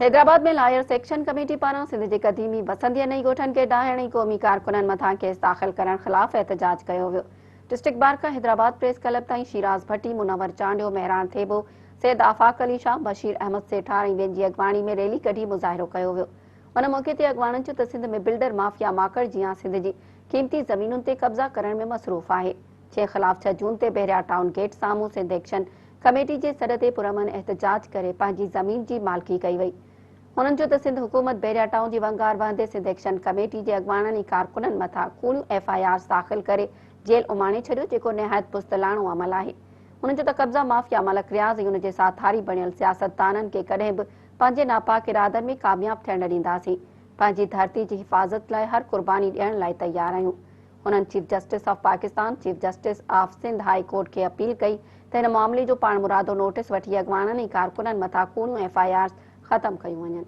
हैदराबाद में लائइर्स action committee पारां सिंध जे क़दीमी वसंदीअ नई ॻोठनि खे ॾाहण ऐं क़ौमी कारकुननि मथां केस दाख़िल करण ख़िलाफ़ एहतजाज कयो वियो। डिस्ट्रिक्ट बार खां हैदराबाद प्रेस क्लब ताईं शिराज भट्टी, मुनवर चांडियो, मेहरान थेबो, सैद आफ़ाक अली शाह, बशीर अहमद सेठार ऐं ॿियनि जी अॻवाणी में रैली कढी मुज़ाहिरो कयो वियो। उन मौक़े ते अॻवाणनि चयो त सिंध में बिल्डर माफ़िया माकड़ जियां सिंध जी क़ीमती ज़मीनुनि ते कब्ज़ा करण में मसरूफ़ आहे, जंहिं ख़िलाफ़ 6 जून ते बहिरिया टाउन गेट साम्हूं सिंध एइक्शन कमेटी जे सॾ ते पुरअमन एहतजाज करे पंहिंजी ज़मीन जी मालिकी कई वई। उन्हनि चयो त सिंध हुकूमत बहिरिया टाउन जी वंगार वहंदे सिंध एक्शन कमेटी जे अॻवाणनि ऐं कारकुननि मथां कूड़ियूं FIRs दाख़िल करे जेल उमाणे छॾियो, जेको निहायत पुस्तलाणो अमल आहे। उन्हनि चयो त कब्ज़ा माफ़िया मलक रियाज़ ऐं उन जे साथारी बणियल सियासतदाननि खे कॾहिं बि पंहिंजे नापाक इरादनि में कामयाब थियण न ॾींदासीं। पंहिंजी धरती जी हिफ़ाज़त लाइ हर कुर्बानी ॾियण लाइ तयार आहियूं। उन्हनि chief justice of Pakistan, chief justice of Sindh high court खे अपील कई त हिन मामले जो पाण मुरादो नोटिस वठी अॻवाणनि ऐं कारकुननि मथां कूड़ियूं FIRs ख़तमु कयूं वञनि।